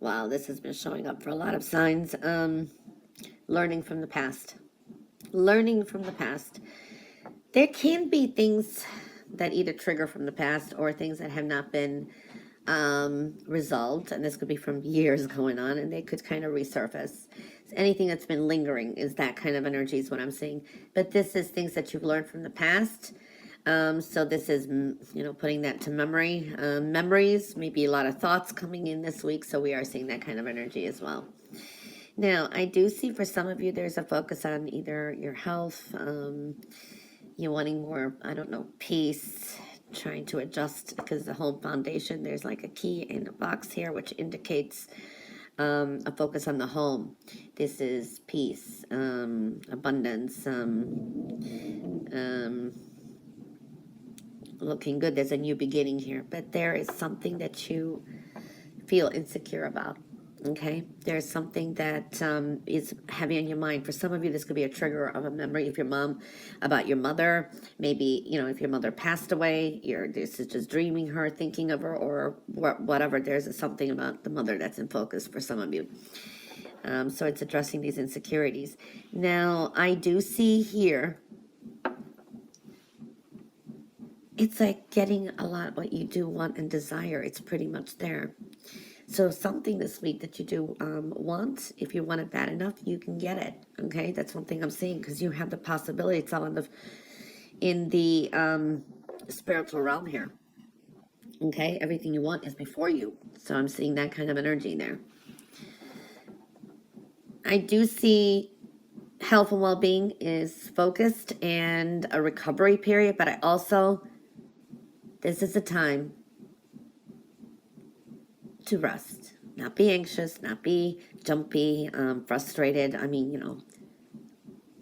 Wow, this has been showing up for a lot of signs. Learning from the past. Learning from the past. There can be things that either trigger from the past or things that have not been resolved, and this could be from years going on, and they could kind of resurface. Anything that's been lingering is that kind of energy is what I'm seeing. But this is things that you've learned from the past. So this is, putting that to memory. Memories, maybe a lot of thoughts coming in this week, so we are seeing that kind of energy as well. Now, I do see for some of you there's a focus on either your health, you wanting more, I don't know, peace, trying to adjust because the whole foundation, there's like a key in a box here which indicates a focus on the home. This is peace, abundance, looking good. There's a new beginning here, but there is something that you feel insecure about. Okay, there's something that is heavy on your mind. For some of you, this could be a trigger of a memory of your mom, about your mother. Maybe, if your mother passed away, this is just dreaming her, thinking of her, or whatever. There's something about the mother that's in focus for some of you. So it's addressing these insecurities. Now, I do see here, it's like getting a lot what you do want and desire. It's pretty much there. So something this week that you do want, if you want it bad enough, you can get it. Okay, that's one thing I'm seeing, because you have the possibility. It's all in the spiritual realm here. Okay, everything you want is before you. So I'm seeing that kind of energy there. I do see health and well-being is focused and a recovery period, but I also, this is a time to rest, not be anxious, not be jumpy, frustrated. I mean,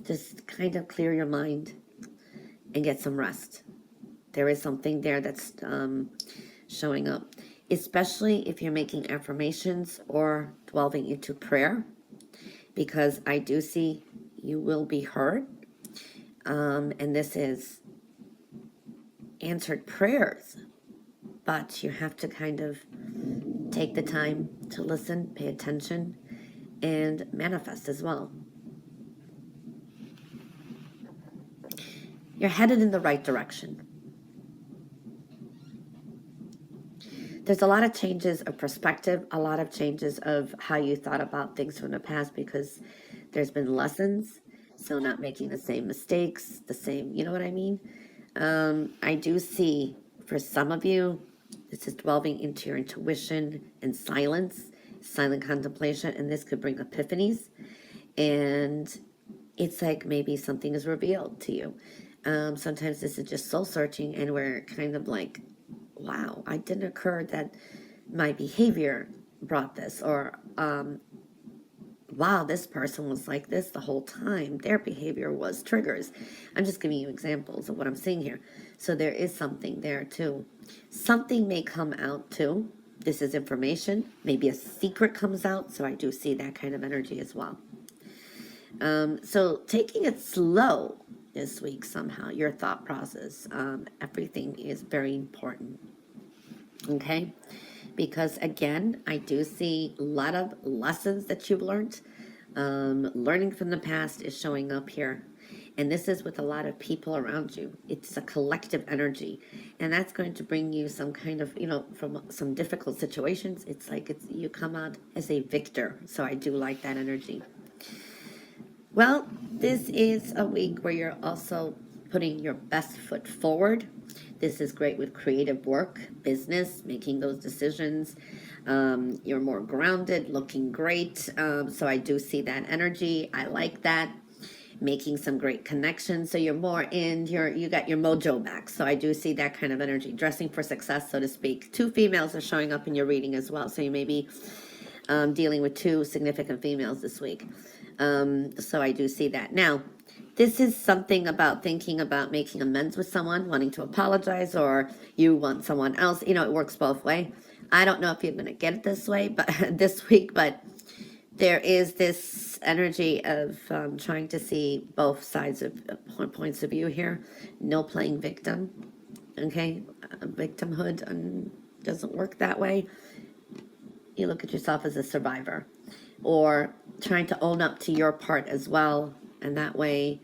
just kind of clear your mind and get some rest. There is something there that's showing up, especially if you're making affirmations or delving into prayer, because I do see you will be heard. And this is answered prayers, but you have to kind of take the time to listen, pay attention, and manifest as well. You're headed in the right direction. There's a lot of changes of perspective, a lot of changes of how you thought about things from the past, because there's been lessons. So not making the same mistakes, you know what I mean? I do see for some of you, this is delving into your intuition and silent contemplation, and this could bring epiphanies. And it's like maybe something is revealed to you. Sometimes this is just soul searching, and we're kind of like, wow, I didn't occur that my behavior brought this, or wow, this person was like this the whole time. Their behavior was triggers. I'm just giving you examples of what I'm seeing here. So there is something there too. Something may come out too. This is information. Maybe a secret comes out. So I do see that kind of energy as well. So taking it slow this week somehow, your thought process, everything is very important. Okay? Because again, I do see a lot of lessons that you've learned. Learning from the past is showing up here. And this is with a lot of people around you. It's a collective energy. And that's going to bring you some kind of, from some difficult situations. It's like you come out as a victor. So I do like that energy. Well, this is a week where you're also putting your best foot forward. This is great with creative work, business, making those decisions. You're more grounded, looking great. So I do see that energy. I like that. Making some great connections. So you're more you got your mojo back. So I do see that kind of energy. Dressing for success, so to speak. 2 females are showing up in your reading as well. So you may be dealing with 2 significant females this week. So I do see that. Now, this is something about thinking about making amends with someone, wanting to apologize, or you want someone else. It works both ways. I don't know if you're going to get it this way, but this week, but there is this energy of trying to see both sides of points of view here. No playing victim. Okay, victimhood doesn't work that way. you look at yourself as a survivor, or trying to own up to your part as well. And that way,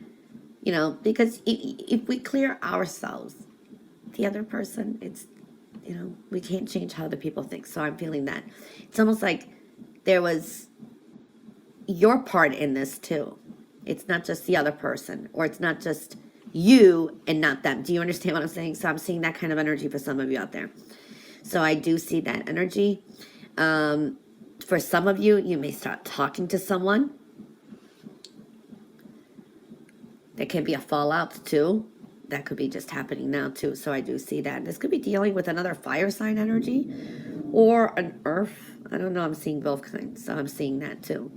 you know, because if we clear ourselves, the other person, it's, you know, we can't change how other people think. So I'm feeling that it's almost like there was your part in this too. It's not just the other person, or it's not just you and not them. Do you understand what I'm saying? So I'm seeing that kind of energy for some of you out there. So I do see that energy. For some of you, you may start talking to someone. There can be a fallout too. That could be just happening now too. So I do see that. This could be dealing with another fire sign energy or an earth. I don't know. I'm seeing both kinds. So I'm seeing that too.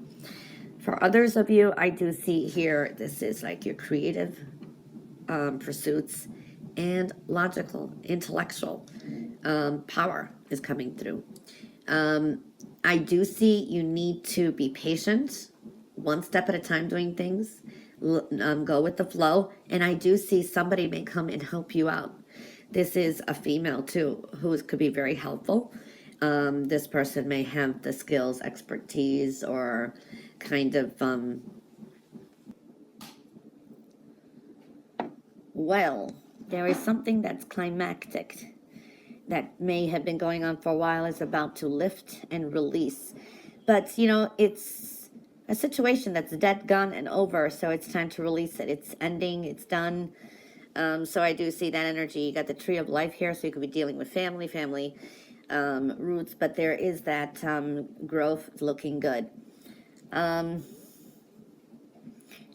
For others of you, I do see here, this is like your creative pursuits and logical, intellectual power is coming through. I do see you need to be patient, one step at a time doing things, go with the flow, and I do see somebody may come and help you out. This is a female too, who could be very helpful. This person may have the skills, expertise, or kind of, well, there is something that's climactic that may have been going on for a while, is about to lift and release. But, you know, it's a situation that's dead, gone, and over, so it's time to release it. It's ending, it's done. So I do see that energy. You got the tree of life here, so you could be dealing with family roots, but there is that growth looking good.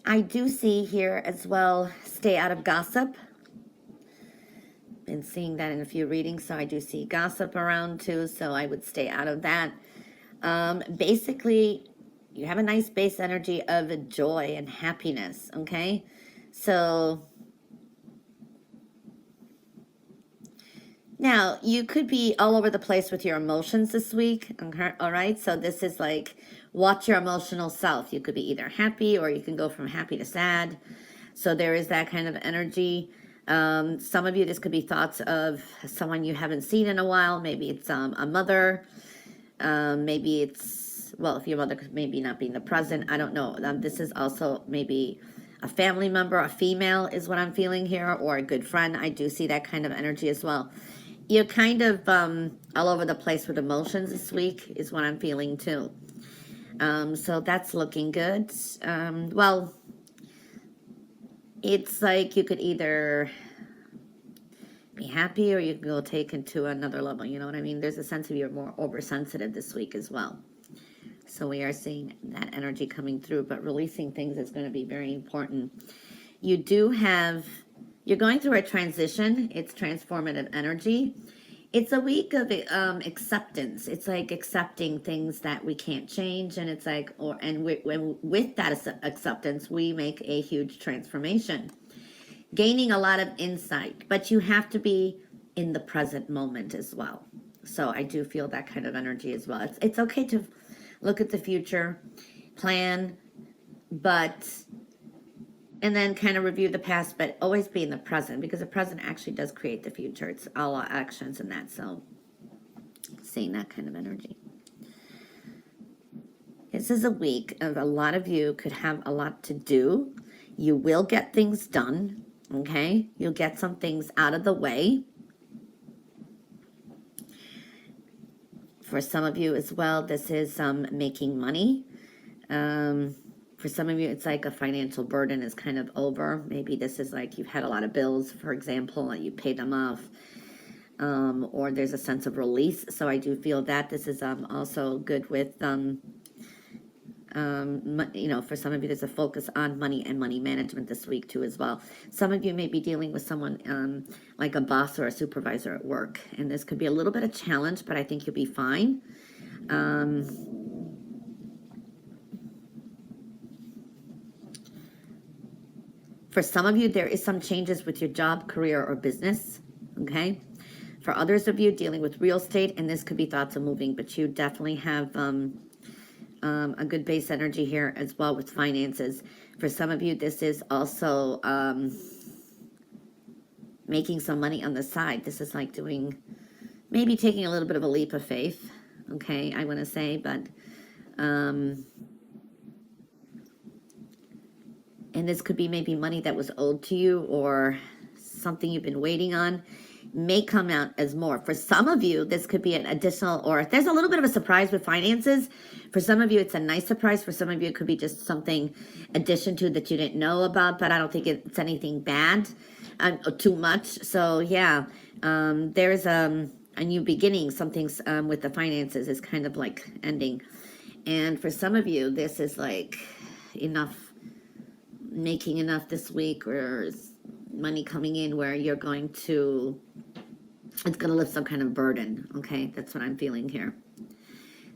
I do see here as well, stay out of gossip. Been seeing that in a few readings, so I do see gossip around too, so I would stay out of that. Basically, you have a nice base energy of joy and happiness, okay? So now you could be all over the place with your emotions this week, okay? All right? So this is like, watch your emotional self. You could be either happy, or you can go from happy to sad. So there is that kind of energy. Some of you, this could be thoughts of someone you haven't seen in a while. Maybe it's a mother. Maybe it's, well, if your mother could maybe not be in the present, I don't know. This is also maybe a family member, a female is what I'm feeling here, or a good friend. I do see that kind of energy as well. You're kind of all over the place with emotions this week is what I'm feeling too. So that's looking good. Well, it's like you could either be happy, or you can go take it to another level. You know what I mean? There's a sense of you're more oversensitive this week as well. So we are seeing that energy coming through, but releasing things is going to be very important. You do have, you're going through a transition. It's transformative energy. It's a week of acceptance. It's like accepting things that we can't change, and it's like, with that acceptance, we make a huge transformation, gaining a lot of insight. But you have to be in the present moment as well. So I do feel that kind of energy as well. It's okay to look at the future, plan, and then kind of review the past, but always be in the present, because the present actually does create the future. It's all our actions and that. So seeing that kind of energy. This is a week of a lot of you could have a lot to do. You will get things done, okay? You'll get some things out of the way. For some of you as well, this is making money. For some of you, it's like a financial burden is kind of over. Maybe this is like you've had a lot of bills, for example, and you pay them off. Or there's a sense of release. So I do feel that this is also good with, you know, for some of you, there's a focus on money and money management this week too as well. Some of you may be dealing with someone like a boss or a supervisor at work. And this could be a little bit of challenge, but I think you'll be fine. For some of you, there is some changes with your job, career, or business, okay? For others of you, dealing with real estate, and this could be thoughts of moving, but you definitely have a good base energy here as well with finances. For some of you, this is also making some money on the side. This is like doing, maybe taking a little bit of a leap of faith, okay, I want to say, but, and this could be maybe money that was owed to you or something you've been waiting on may come out as more. For some of you, this could be an additional, or there's a little bit of a surprise with finances. For some of you, it's a nice surprise. For some of you, it could be just something addition to that you didn't know about, but I don't think it's anything bad, too much. So yeah, there's a new beginning. Something's with the finances is kind of like ending. And for some of you, this is like enough, making enough this week, or money coming in where you're going to, it's going to lift some kind of burden. Okay, that's what I'm feeling here.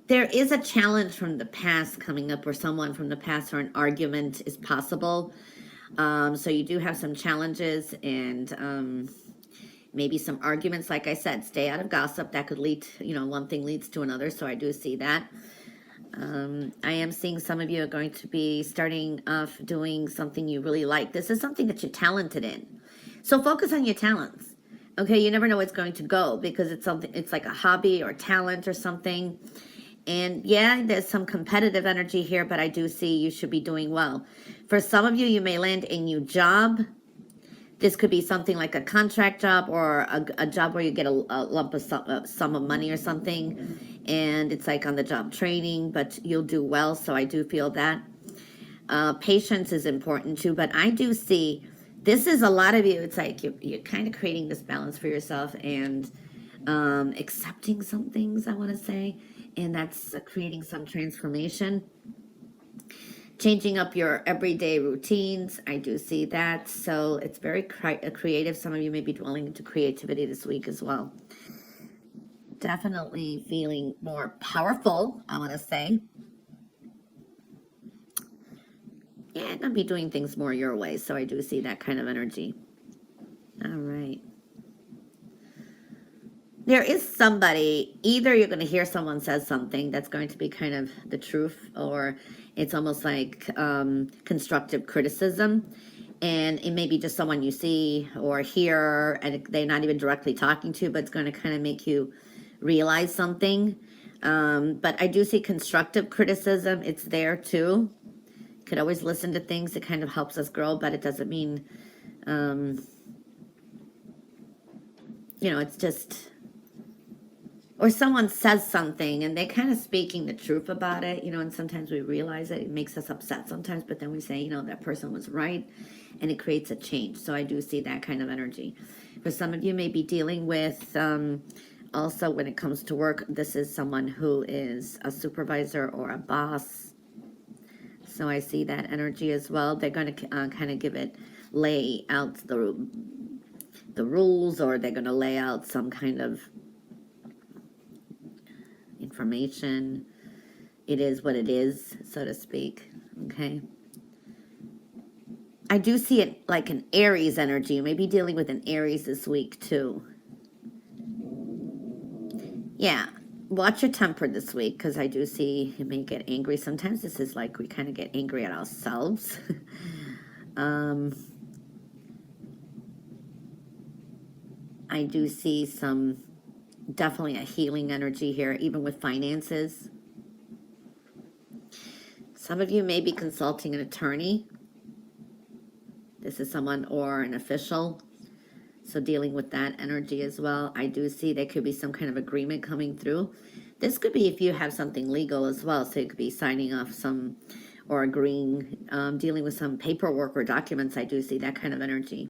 There is a challenge from the past coming up, or someone from the past, or an argument is possible. So you do have some challenges and maybe some arguments. Like I said, stay out of gossip. That could lead, one thing leads to another. So I do see that. I am seeing some of you are going to be starting off doing something you really like. This is something that you're talented in. So focus on your talents. Okay, you never know where it's going to go, because it's something, it's like a hobby or talent or something. And yeah, there's some competitive energy here, but I do see you should be doing well. For some of you, you may land a new job. This could be something like a contract job, or a job where you get a lump of sum of money or something. And it's like on the job training, but you'll do well. So I do feel that. Patience is important too, but I do see, this is a lot of you, it's like you're kind of creating this balance for yourself and accepting some things, I want to say. And that's creating some transformation. Changing up your everyday routines. I do see that. So it's very creative. Some of you may be dwelling into creativity this week as well. Definitely feeling more powerful, I want to say. Yeah, I'm going to be doing things more your way. So I do see that kind of energy. All right. There is somebody, either you're going to hear someone says something that's going to be kind of the truth, or it's almost like constructive criticism. And it may be just someone you see or hear, and they're not even directly talking to, but it's going to kind of make you realize something. But I do see constructive criticism. It's there too. Could always listen to things. It kind of helps us grow, but it doesn't mean, it's just... Or someone says something and they're kind of speaking the truth about it, and sometimes we realize it makes us upset sometimes, but then we say, that person was right, and it creates a change. So I do see that kind of energy. For some of you may be dealing with, also when it comes to work, this is someone who is a supervisor or a boss. So I see that energy as well. They're going to kind of lay out the rules, or they're going to lay out some kind of information. It is what it is, so to speak. Okay. I do see it like an Aries energy. You may be dealing with an Aries this week too. Yeah. Watch your temper this week, because I do see you may get angry. Sometimes this is like we kind of get angry at ourselves. I do see definitely a healing energy here, even with finances. Some of you may be consulting an attorney. This is someone, or an official. So dealing with that energy as well. I do see there could be some kind of agreement coming through. This could be if you have something legal as well. So you could be signing off or agreeing, dealing with some paperwork or documents. I do see that kind of energy.